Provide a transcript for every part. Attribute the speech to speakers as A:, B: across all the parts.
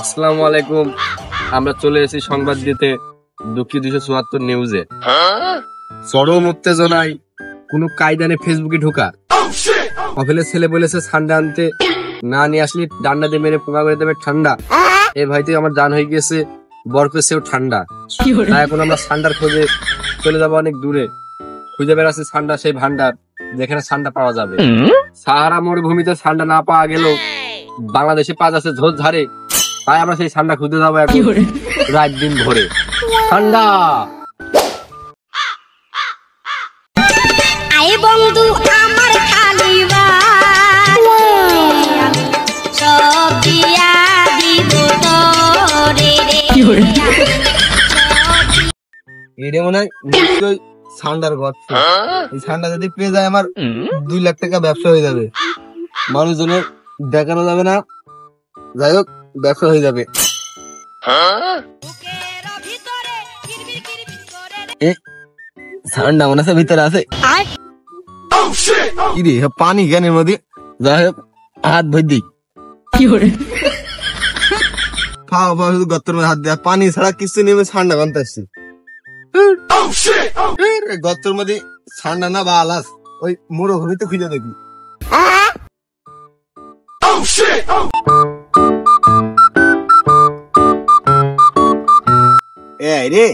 A: আসসালামু আলাইকুম। আমরা চলে এসেছি সংবাদ দিতে দুঃখী 274 নিউজে। চরম উত্তেজনায় কোনো কায়দানে ফেসবুকে ঢোকা অফেলের ছেলে বলেছে ঠান্ডা আনতে, না নিয়ে আসলি ডান্ডা দিয়ে মেরে পোঙা করে দেবে ঠান্ডা। এ ভাইতে আমার জান হয়ে গেছে বরফের চেয়েও ঠান্ডা। তাই এখন আমরা ঠান্ডার খোঁজে চলে যাবো অনেক দূরে, খুঁজে বেড়াচ্ছি ঠান্ডা সেই ভান্ডার যেখানে ঠান্ডা পাওয়া যাবে। সাহারা মরুভূমিতে ঠান্ডা না পাওয়া গেলেও বাংলাদেশে পাওয়া যাচ্ছে ঝোঁঝ ঝাড়ে, তাই আমরা সেই ঠান্ডা খুঁজতে যাবো এখন রাত দিন ভরে। ঠান্ডা
B: আয় বন্ধু আমার খালি সব দিয়া দিব তোরে রে।
C: এটা মনে হয় নিশ্চয়ই ঠান্ডার গর্ত। এই ঠান্ডা যদি পেয়ে যায় আমার 2 লাখ টাকা ব্যবসা হয়ে যাবে, মানুষজনের দেখানো যাবে না, যাই হোক ব্যবসা হয়ে যাবে। ঠান্ডা মনে আছে ভিতরে আছে কি রে পানি জ্ঞানের মধ্যে, যাই হোক হাত ভর দিই খাওয়া পাওয়া শুধু গর্তের মধ্যে হাত দেওয়া, পানি ছাড়া কিছু নেমে ঠান্ডা বানতে আসছি। গর্তের মধ্যে ঠান্ডা না বা আলাস ওই মরুভূমিতে খুঁজে দেখি। এই রে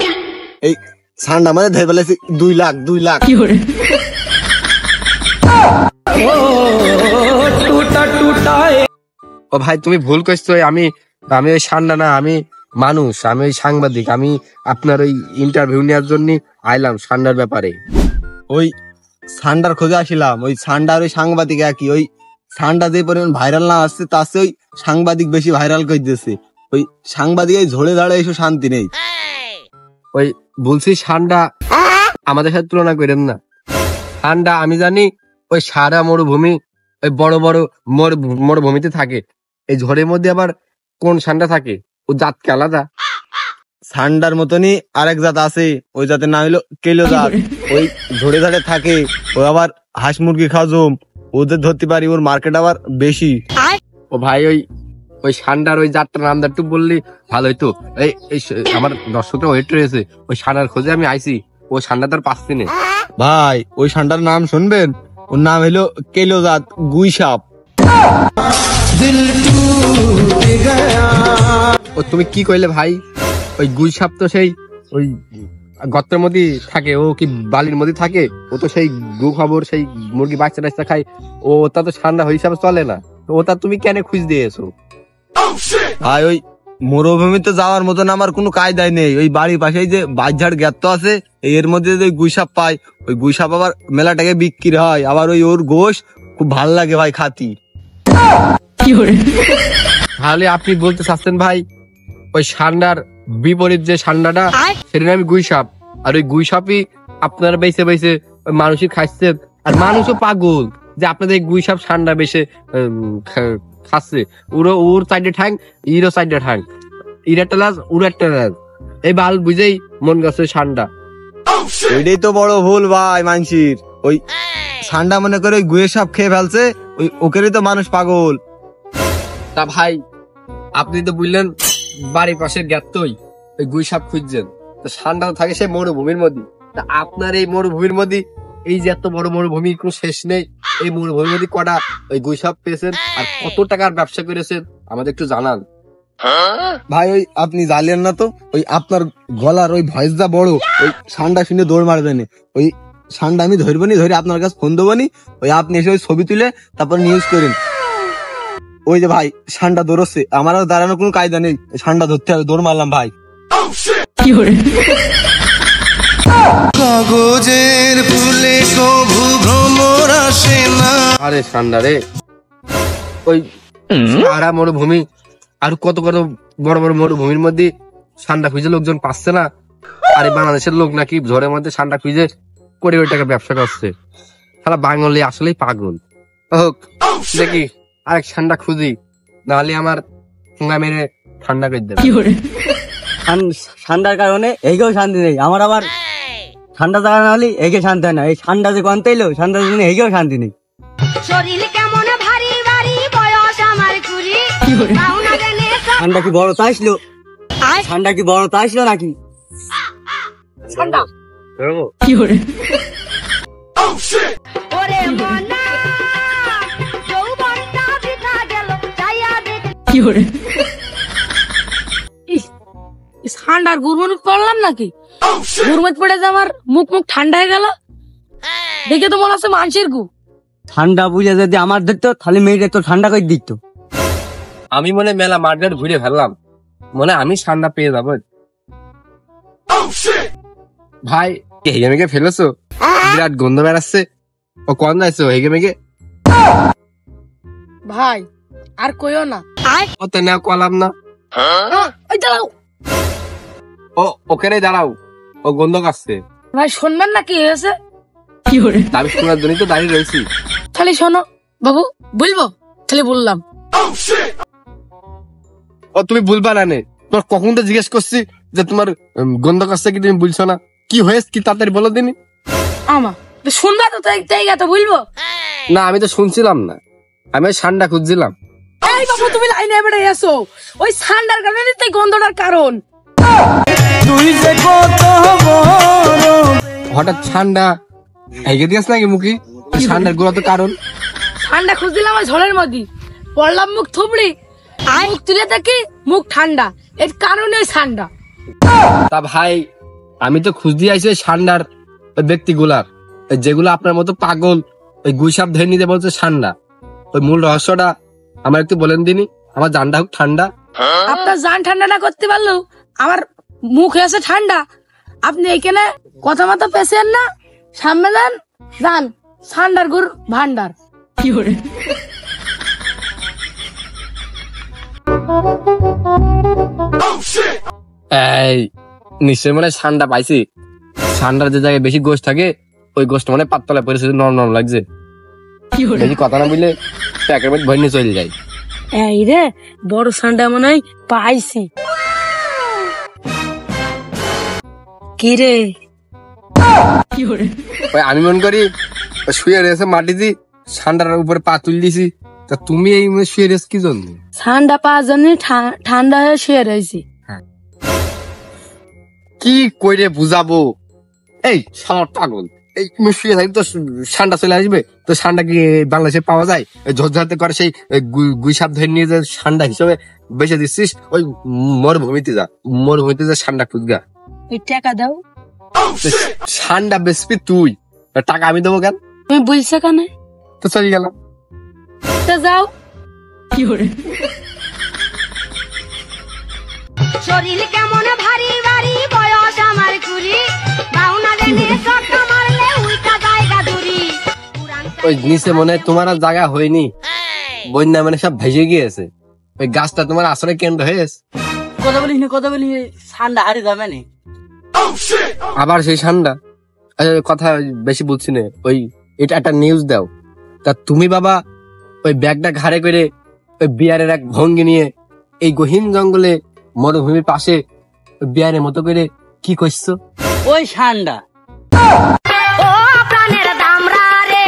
C: এই ঠান্ডা মানে ধরে ফেলেছি 2 লাখ।
A: ও ভাই তুমি ভুল করছো, আমি ওই ঠান্ডা না, আমি মানুষ, আমি ওই সাংবাদিক, আমি আপনার ওই ইন্টারভিউ নেওয়ার জন্য আইলাম ঠান্ডার ব্যাপারে।
C: ওই ঠান্ডার খোঁজে আসিলাম, ওই ঠান্ডার ওই সাংবাদিক একই, ওই ঠান্ডা যে পরিমাণ ভাইরাল না আসছে তার চেয়ে ওই সাংবাদিক বেশি ভাইরাল করে দিয়েছে। ওই সাংবাদিক ঝরে দাঁড়ে এসব শান্তি নেই।
A: ওই বলছি ঠান্ডা আমাদের সাথে তুলনা করেন না। ঠান্ডা আমি জানি ওই সারা মরুভূমি, ওই বড় বড় মরুভূমিতে থাকে। এই ঝড়ের মধ্যে আবার কোন ঠান্ডা থাকে, ও জাত কে আলাদা।
C: ঠান্ডার মতনই আরেক জাত আছে, ওই জাতের নাম হলো কেলো জাত। ওই ঝড়ে ঝাড়ে থাকে, ও আবার হাঁস মুরগি খাওয়া জম, ওদের ধরতে পারি, ওর মার্কেট আবার বেশি।
A: ও ভাই ওই ঠান্ডার ওই জাতটার নামটা একটু বললি ভালো হইতো। এই আমার দর্শকরা ওয়েট রয়েছে, ওই ঠান্ডার খোঁজে আমি আইছি, ও ঠান্ডা তার পাচ্ছি না।
C: ভাই ওই ঠান্ডার নাম শুনবেন, ওর নাম হলো কেলো জাত গুই সাপ।
A: ও তুমি কি কইলে ভাই? ওই গুই সাপ তো সেই ওই গর্তের মধ্যে থাকে, ও কি বালির মধ্যে থাকে? ও তো সেই গু খবর, সেই মুরগি বাচ্চা টাচ্চা খায়, ও তা তো ঠান্ডা হিসাবে চলে না। তো ওটা তুমি কেন খুঁজ দিয়েছো?
C: ভাই ওই মরুভূমিতে যাওয়ার মতন আমার কোনো কায়দাই নেই। ওই বাড়ির পাশে যে বাঁশঝাড় গেত্ত আছে, এর মধ্যে যে গুইসাপ পাই, ওই গুইসাপ আবার মেলাটাকে বিক্রি হয়, আবার ওই ওর গোশ খুব ভাল লাগে ভাই খাতি।
A: তাহলে আপনি বলতে চাচ্ছেন ভাই ওই ঠান্ডার বিপরীত যে ঠান্ডাটা, সেটা আমি গুইসাপ, আর ওই গুইসাপই আপনারা বেছে বেছে মানুষই খাচ্ছে, আর মানুষও পাগল যে আপনাদের গুইসাপ ঠান্ডা বেশি খাচ্ছে। ওর সাইডে ঠ্যাং, ইরো সাইডে ঠ্যাং, ইর একটা লাজ, ওর একটা লাজ, এই বাল বুঝেই মন গেছে ঠান্ডা।
C: ওইটাই তো বড় ভুল ভাই মানসির। ওই ঠান্ডা মনে করে গুয়ের সাপ খেয়ে ফেলছে, ওই ওকেরই তো মানুষ পাগল।
A: তা ভাই আপনি তো বুঝলেন বাড়ির পাশের গ্যাতই ওই গুই সাপ খুঁজছেন, তো ঠান্ডা থাকে সেই মরুভূমির মধ্যে। তা আপনার এই মরুভূমির মধ্যে, এই যে এত বড় মরুভূমির কোনো শেষ নেই, এই মরুভূমির মধ্যে কটা ওই গুই সাপ পেয়েছেন আর কত টাকার ব্যবসা করেছেন আমাদের একটু জানান।
C: ভাই ওই আপনি জানলেন না তো, ওই আপনার গলার ওই ভয়েসটা বড়, ওই ঠান্ডা শুনে দৌড় মারবেন। ওই ঠান্ডা আমি ধরবনি, ধরে আপনার কাছে ফোন দেবনি, ওই আপনি এসে ওই ছবি তুলে তারপর নিউজ করেন। ওই যে ভাই ঠান্ডা দৌড়চ্ছে, আমার আর দাঁড়ানোর কোনো কায়দা নেই, ঠান্ডা ধরতে হবে, দৌড় মারলাম ভাই।
D: কাগজের ফুলে কভু ভ্রমর আসে না।
A: আরে ঠান্ডা রে, ওই সারা মরুভূমি আর কত কত বড় বড় মরুভূমির মধ্যে ঠান্ডা খুঁজে লোকজন পাচ্ছে না, আর বাংলাদেশের লোক নাকি ঝড়ের মধ্যে ঠান্ডা খুঁজে কোটি কোটি টাকা ব্যবসা করছে। সারা বাঙালি আসলেই পাগল। হোক দেখি আরেক ঠান্ডা খুঁজি, নাহলে আমার ঠোঙা মেরে ঠান্ডা করে দেবে।
E: ঠান্ডার কারণে এইকেও শান্তি নেই আমার, আবার ঠান্ডা জায়গা না হলে একে শান্তি হয় না। এই ঠান্ডা যে গন্তে এলো, ঠান্ডার জন্য একেও শান্তি নেই।
B: শরীর কেমন ভারী ভারী, বয়স আমার কুড়ি, পাও না জানে
E: ঠান্ডা কি বড় তা আসলো? ঠান্ডা কি বড় তা আসলো নাকি?
B: ঠান্ডা ওরে মনা যৌবনটা বৃথা গেল যাইয়া দেখ ঠান্ডার গুরমুট পড়লাম নাকি? গুরমুট পড়ে যে আমার মুখ ঠান্ডা হয়ে গেল, দেখে তো মনে হচ্ছে মানুষের গু।
E: ঠান্ডা বুঝে যদি আমার ধরতো তাহলে মেয়েটা তো ঠান্ডা করে দিত।
A: আমি মনে মেলা মার্কেট ঘুরে ফেললাম, মনে আমি ঠান্ডা পেয়ে যাবো। ভাই হেগে মেগে ফেলেছো, বিরাট গন্ধ বেড়াচ্ছে। ও কন যাইছো হেগে মেগে?
B: ভাই আর কইও না,
A: ও তো না কলাম না।
B: ওই দাঁড়াও
A: ও ওখানে দাঁড়াও, ও গন্ধ কাটছে।
B: ভাই শুনবেন না কি হয়েছে?
A: আমি শোনার জন্যই তো দাঁড়িয়ে রয়েছি।
B: তাহলে শোনো বাবু, বলবো? তাহলে বললাম।
A: ও তুমি বলবা না নে, তোমার কখন তো জিজ্ঞেস করছি যে তোমার গন্ধ কাটছে কি, তুমি বলছো না? কি হয়েছে কি তাড়াতাড়ি বলো দিনি।
B: আমা তো শুনবা তো, তাই তো বলবো
A: না আমি তো শুনছিলাম না, আমি ওই ঠান্ডা খুঁজছিলাম।
B: এই বাবু তুমি লাইনে এবারে এসো, ওই ঠান্ডার কারণে তাই গন্ধটার কারণ।
A: হঠাৎ ঠান্ডা হেগে দিয়েছ নাকি মুখে? ঠান্ডার গোড়া তো কারণ।
B: ঠান্ডা খুঁজছিলাম আমার ঝড়ের মধ্যে, পড়লাম মুখ থুবড়ি, মুখ তুলে দেখি মুখ ঠান্ডা, এর কারণে ঠান্ডা।
A: তা ভাই আমি তো খুঁজ দিয়ে আইছি ওই ঠান্ডার ওই ব্যক্তিগুলার, যেগুলো আপনার মতো পাগল ওই গুইসাপ ধরে নিতে বলছে ঠান্ডা। ওই মূল রহস্যটা আমার একটু বলেন দিনি, আমার জানটা হোক ঠান্ডা।
B: আপনার জান ঠান্ডা না করতে পারলেও আমার মুখ হয়েছে ঠান্ডা। আপনি এখানে কথা মতো পেছেন না, সামনে যান, যান ঠান্ডার গুর ভান্ডার। কি করে
A: এই নিশ্চয় মানে ঠান্ডা পাইছি। ঠান্ডার যে জায়গায় বেশি গোশ থাকে ওই গোশটা মানে পাতলা পরিস্থিতি নরম নরম লাগছে। বেশি কথা না বললে প্যাকের মধ্যে ভয় নিয়ে চলে যায়।
B: এই রে বড় ঠান্ডা মনে হয় পাইছি। কি রে
A: ওই আমি মনে করি শুয়ে রয়েছে মাটিতে, ঠান্ডার উপরে পা তুল দিছি। তা তুমি এই শুয়ে রয়েছ কি জন্য?
B: ঠান্ডা পাওয়ার জন্য ঠান্ডা হয়ে শুয়ে রয়েছি।
A: কি কইরে বুঝাবো? এই শালা পাগল, এই তুমি শুয়ে থাকি তো ঠান্ডা চলে আসবে, তো ঠান্ডা কি বাংলাদেশে পাওয়া যায়? ঝরঝরাতে করে সেই গুইসাপ ধরে নিয়ে যে ঠান্ডা হিসেবে বেঁচে দিচ্ছিস, ওই মরুভূমিতে যা, মরুভূমিতে যা ঠান্ডা খুঁজগা।
B: ওই টাকা দাও।
A: ঠান্ডা বেসবি তুই, টাকা আমি দেবো কেন?
B: তুমি বলছো কেন?
A: তো চলে গেলাম।
B: তো যাও। কি করে শরীর কেমন ভারী ভারী, বয়স আমার কুড়ি, বাউনা দেনে চটকা মারলে উইটা জায়গা দূরি।
A: ওই নিচে মনে হয় তোমার আর জায়গা হয়নি, বন্যা মানে সব ভেসে গিয়েছে। ওই গাছটা তোমার আসলে কেন্দ্র হয়েছে।
E: কথা বলিস ঠান্ডা হারিয়ে যাবে না।
A: আবার সেই ঠান্ডা কথা বেশি বলছি না। ওই এটা একটা নিউজ দাও। তা তুমি বাবা ওই ব্যাগটা ঘাড়ে করে ওই বিয়ারের এক ভঙ্গি নিয়ে এই গহীন জঙ্গলে মরুভূমির পাশে বিয়ারের মতো করে কি করছো?
E: ওই ঠান্ডা
B: ও প্রাণের দামরা রে,